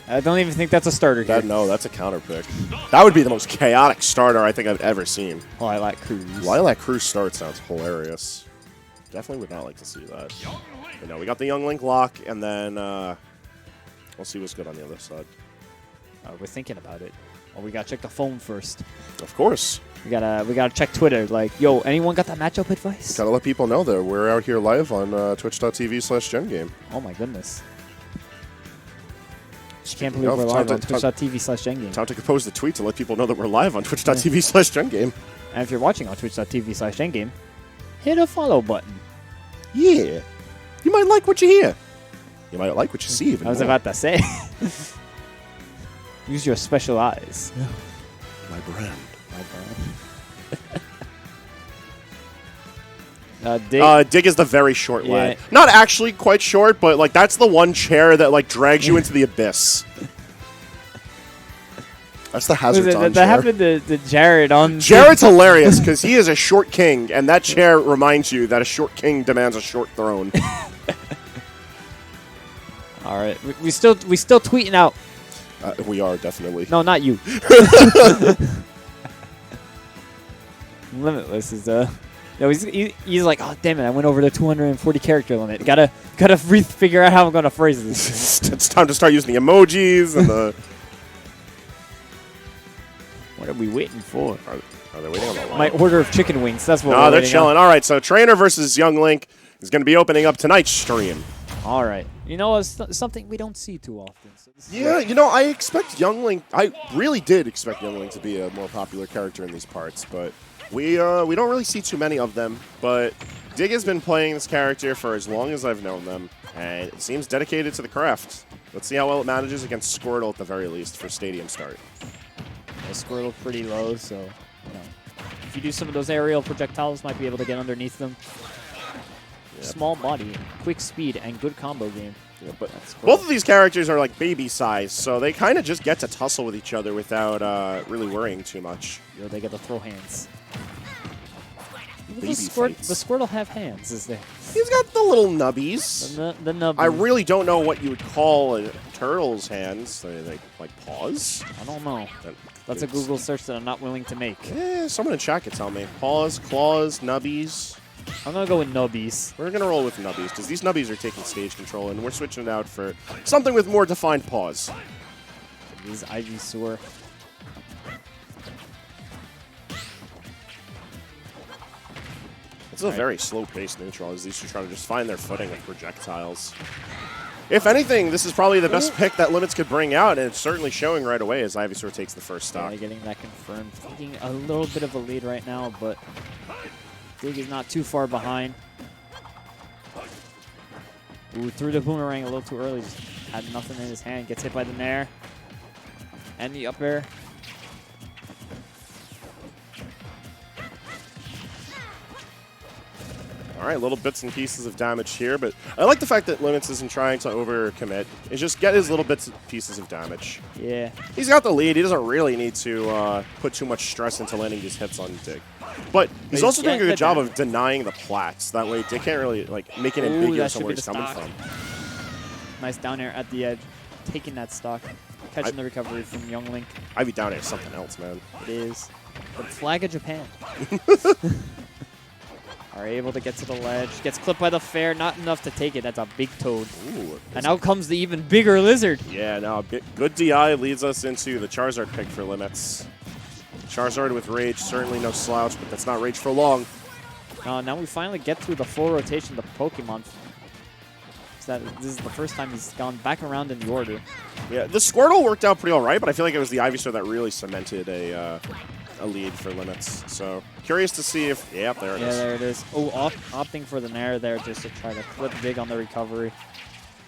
I don't even think that's a starter here. No, that's a counter pick. That would be the most chaotic starter I think I've ever seen. Lilac Cruz. Lilac Cruz start sounds hilarious. Definitely would not like to see that. But no, we got the Young Link lock, and then we'll see what's good on the other side. We're thinking about it. Oh, we gotta check the phone first. Of course. We gotta check Twitter. Like, yo, anyone got that matchup advice? Gotta let people know that we're out here live on twitch.tv/GenGAME. Oh my goodness. I can't believe we're live on twitch.tv/GenGAME. Time to compose the tweet to let people know that we're live on twitch.tv/GenGAME. And if you're watching on twitch.tv/GenGAME, hit a follow button. Yeah. You might like what you hear. You might like what you see even I was more. about to say. Use your special eyes. My brand. Dig is the very short way. Not actually quite short, but like that's the one chair that like drags you into the abyss. That's the hazards on chair. That happened to Jared on... Jared's hilarious because he is a short king, and that chair reminds you that a short king demands a short throne. All right. We still tweeting out. We are, definitely. No, not you. Limitless is no, he's like, oh damn it, I went over the 240 character limit. Gotta figure out how I'm gonna phrase this. It's time to start using the emojis and the. What are we waiting for? Are they waiting on the line? My order of chicken wings. That's what. No, they're chilling. All right, so Trainer versus Young Link is going to be opening up tonight's stream. All right. You know, it's something we don't see too often. So yeah, you know, I expect Young Link. I really did expect Young Link to be a more popular character in these parts, but we don't really see too many of them. But Dig has been playing this character for as long as I've known them, and it seems dedicated to the craft. Let's see how well it manages against Squirtle at the very least for Stadium start. The Squirtle pretty low, so you know, if you do some of those aerial projectiles, might be able to get underneath them. Yep. Small body, quick speed, and good combo game. Yeah, but both of these characters are like baby size, so they kind of just get to tussle with each other without really worrying too much. Yo, they get to throw hands. Baby the Squirtle have hands, is there? He's got the little nubbies. The nubbies. I really don't know what you would call a turtle's hands. They like paws? I don't know. That's a Google search that I'm not willing to make. Yeah, someone in chat could tell me. Paws, claws, nubbies. I'm going to go with nubbies. We're going to roll with nubbies because these nubbies are taking stage control, and we're switching it out for something with more defined paws. This is Ivysaur. It's a very slow-paced neutral as these two try to just find their footing with projectiles. If anything, this is probably the best pick that Limits could bring out, and it's certainly showing right away as Ivysaur takes the first stock. Yeah, getting that confirmed. Taking a little bit of a lead right now, but Dig is not too far behind. Ooh, threw the boomerang a little too early. Just had nothing in his hand. Gets hit by the Nair. And the up air. All right, little bits and pieces of damage here, but I like the fact that Limits isn't trying to overcommit. It's just get his little bits and pieces of damage. Yeah. He's got the lead. He doesn't really need to put too much stress into landing these hits on Dig. But he's also doing a good job of denying the plats. That way, Dig can't really like make it ambiguous on where he's coming from. Nice down air at the edge. Taking that stock. Catching the recovery from Young Link. Ivy down air is something else, man. It is. The flag of Japan. Are able to get to the ledge. Gets clipped by the fair. Not enough to take it. That's a big toad. Ooh, and out comes the even bigger lizard. Yeah, now good DI leads us into the Charizard pick for Limits. Charizard with Rage, certainly no slouch, but that's not Rage for long. Now we finally get through the full rotation of Pokemon. This is the first time he's gone back around in the order. Yeah, the Squirtle worked out pretty all right, but I feel like it was the Ivysaur that really cemented a lead for Limits. So curious to see if, yeah, there it is. Yeah, there it is. Oh, opting for the Nair there just to try to clip Dig on the recovery.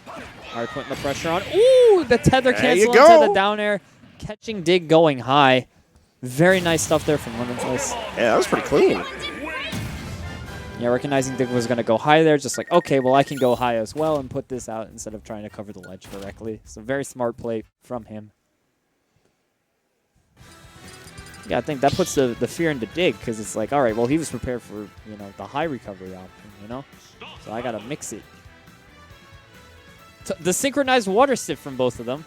All right, putting the pressure on. Ooh, the tether cancel into the down air. Catching Dig going high. Very nice stuff there from Limitless. Yeah, that was pretty clean. Yeah, recognizing Dig was going to go high there, just like, okay, well, I can go high as well and put this out instead of trying to cover the ledge directly. So very smart play from him. Yeah, I think that puts the fear into Dig because it's like, all right, well, he was prepared for, you know, the high recovery option, you know? So I got to mix it. The synchronized water sift from both of them.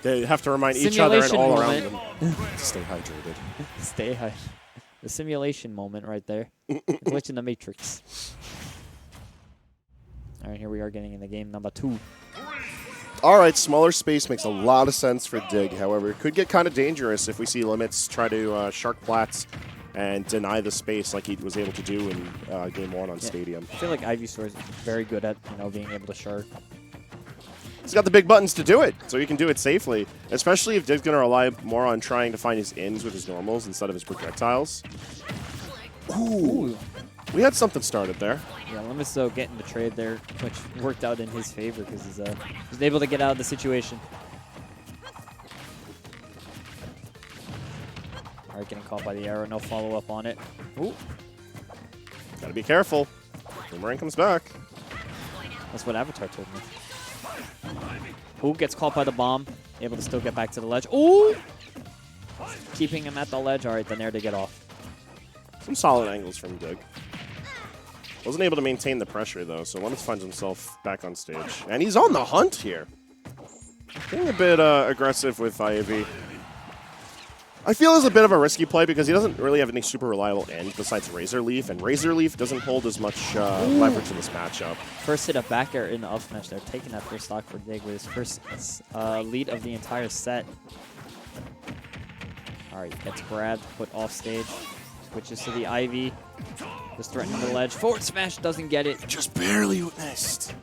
They have to remind each other and all around them to stay hydrated. Stay hydrated. The simulation moment right there. Glitch in the Matrix. All right, here we are getting in the game number 2. All right, smaller space makes a lot of sense for Dig. However, it could get kind of dangerous if we see Limits try to shark plats and deny the space like he was able to do in Game 1 on Stadium. I feel like Ivysaur is very good at being able to shark. He's got the big buttons to do it, so he can do it safely, especially if Dig's going to rely more on trying to find his ins with his normals instead of his projectiles. Ooh. We had something started there. Yeah, Limits, though, getting the trade there, which worked out in his favor because he's able to get out of the situation. All right, getting caught by the arrow. No follow-up on it. Ooh. Gotta be careful. Boomerang comes back. That's what Avatar told me. Ooh, gets caught by the bomb. Able to still get back to the ledge. Ooh! Keeping him at the ledge. All right, then there to get off. Some solid angles from Dig. Wasn't able to maintain the pressure, though, so Limits finds himself back on stage. And he's on the hunt here. Getting a bit aggressive with Ivy. I feel it's a bit of a risky play because he doesn't really have any super reliable end besides Razor Leaf, and Razor Leaf doesn't hold as much leverage in this matchup. First hit of back air in the up smash there, taking that first stock for Dig with his first lead of the entire set. All right, gets grabbed, put off stage, switches to the Ivy, just threatening the ledge. Forward smash doesn't get it. Just barely missed.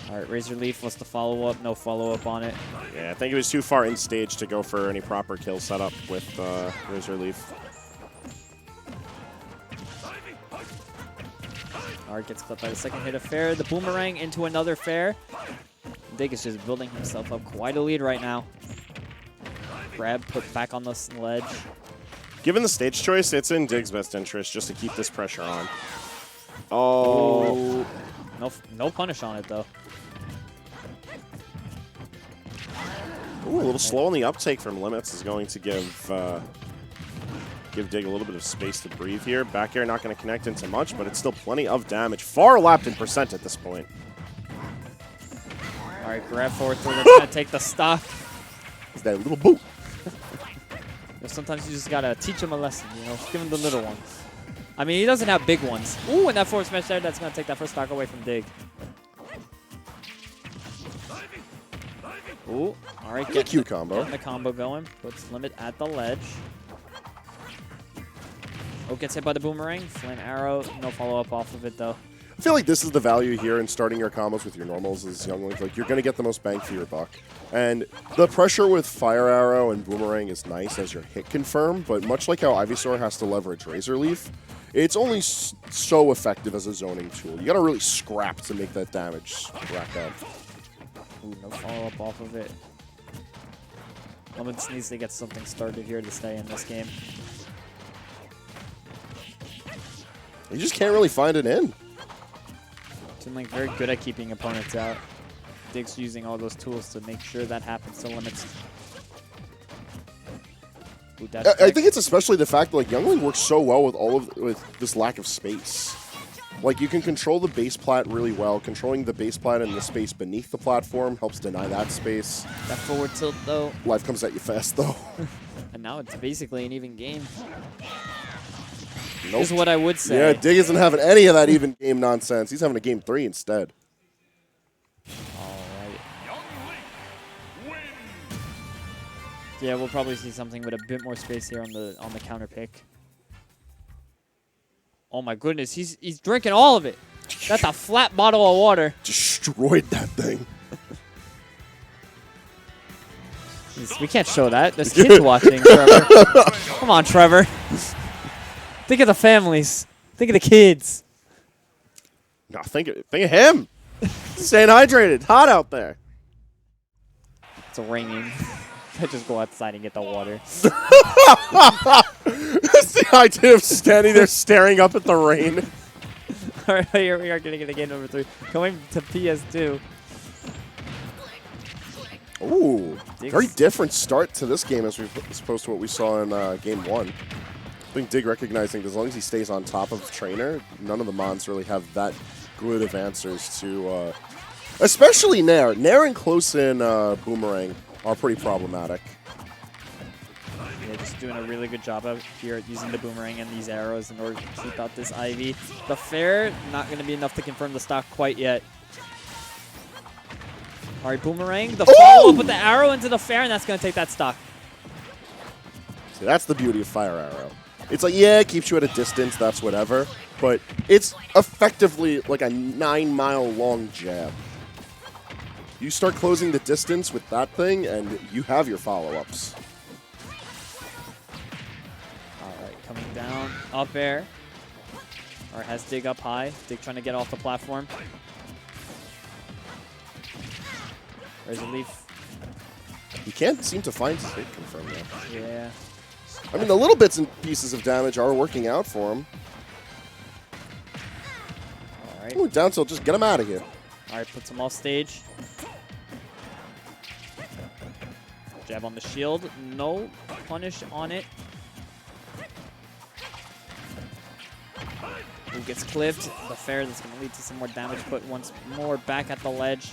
All right, Razor Leaf wants to follow up. No follow-up on it. Yeah, I think it was too far in stage to go for any proper kill setup with Razor Leaf. All right, gets clipped by the second hit of fair. The boomerang into another fair. Dig is just building himself up quite a lead right now. Grab, put back on the ledge. Given the stage choice, it's in Dig's best interest just to keep this pressure on. Oh. No punish on it, though. Ooh, a little slow on the uptake from Limits is going to give Dig a little bit of space to breathe here. Back air not going to connect into much, but it's still plenty of damage. Far lapped in percent at this point. All right, grab forward throw. That's going to take the stock. Is that a little boot? Sometimes you just got to teach him a lesson, give him the little ones. I mean, he doesn't have big ones. Ooh, and that forward smash there, that's going to take that first stock away from Dig. Ooh, all right. Get a cute combo. Getting the combo going. Puts Limit at the ledge. Oh, gets hit by the boomerang. Flint arrow. No follow-up off of it, though. I feel like this is the value here in starting your combos with your normals as Young Link. Like, you're going to get the most bang for your buck. And the pressure with Fire Arrow and Boomerang is nice as your hit confirm, but much like how Ivysaur has to leverage Razor Leaf, it's only so effective as a zoning tool. You got to really scrap to make that damage rack up. Ooh, no follow-up off of it. Limits needs to get something started here to stay in this game. You just can't really find it in. Link very good at keeping opponents out. Dig's using all those tools to make sure that happens to Limits. Ooh, I think it's especially the fact that like Youngling works so well with this lack of space. Like you can control the base plat really well. Controlling the base plat and the space beneath the platform helps deny that space. That forward tilt though. Life comes at you fast though. And now it's basically an even game. Nope. Is what I would say. Yeah, Dig isn't having any of that even game nonsense. He's having a game 3 instead. All right. Yeah, we'll probably see something with a bit more space here on the counter pick. Oh my goodness, he's drinking all of it. That's a flat bottle of water. Destroyed that thing. We can't show that. There's kids watching, Trevor. Come on, Trevor. Think of the families. Think of the kids. No, think of him. Staying hydrated. Hot out there. It's raining. I just go outside and get the water. That's the idea of standing there staring up at the rain. All right, here we are getting into game number 3. Going to PS2. Ooh, very different start to this game as opposed to what we saw in game 1. I think Dig recognizing that as long as he stays on top of Trainer, none of the Mons really have that good of answers to Especially Nair. Nair and close-in Boomerang are pretty problematic. Yeah, just doing a really good job out here at using the Boomerang and these arrows in order to keep out this Ivy. The Fair, not going to be enough to confirm the stock quite yet. All right, Boomerang, the follow-up with the arrow into the Fair, and that's going to take that stock. See, that's the beauty of Fire Arrow. It's like, yeah, it keeps you at a distance, that's whatever, but it's effectively like a 9-mile-long jab. You start closing the distance with that thing, and you have your follow-ups. All right, coming down, up air. Or has Dig up high. Dig trying to get off the platform. There's a leaf. You can't seem to find state confirm though. Yeah. I mean, the little bits and pieces of damage are working out for him. All right. Ooh, down tilt, just get him out of here. All right, puts him off stage. Jab on the shield. No punish on it. Who gets clipped? The Fair that's going to lead to some more damage, but once more back at the ledge.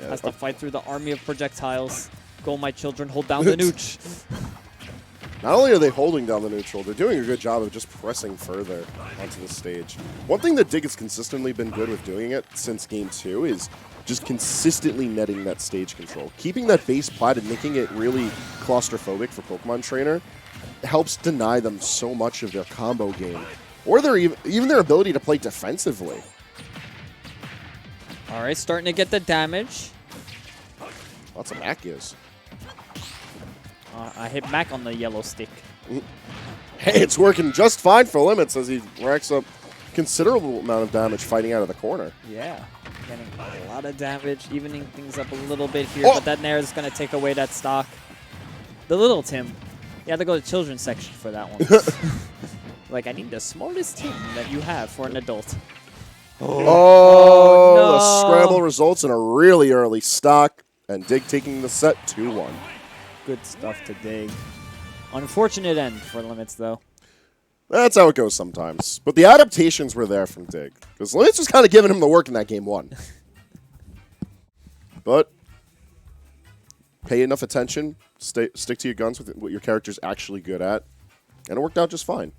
Yeah. Has to fight through the army of projectiles. Go, my children, hold down the nooch. Not only are they holding down the neutral, they're doing a good job of just pressing further onto the stage. One thing that Dig has consistently been good with doing it since Game 2 is just consistently netting that stage control. Keeping that base plat and making it really claustrophobic for Pokemon Trainer helps deny them so much of their combo game, or their even their ability to play defensively. All right, starting to get the damage. Lots of Mac is. I hit Mac on the yellow stick. Hey, it's working just fine for Limits as he racks up considerable amount of damage fighting out of the corner. Yeah, getting a lot of damage, evening things up a little bit here, Oh. but that Nair is going to take away that stock. The little Tim. You have to go to children's section for that one. Like, I need the smallest Tim that you have for an adult. Oh, no. The scramble results in a really early stock, and Dig taking the set 2-1. Good stuff to Dig. Unfortunate end for Limits, though. That's how it goes sometimes. But the adaptations were there from Dig, because Limits was kind of giving him the work in that Game 1. But pay enough attention, stick to your guns with what your character's actually good at, and it worked out just fine.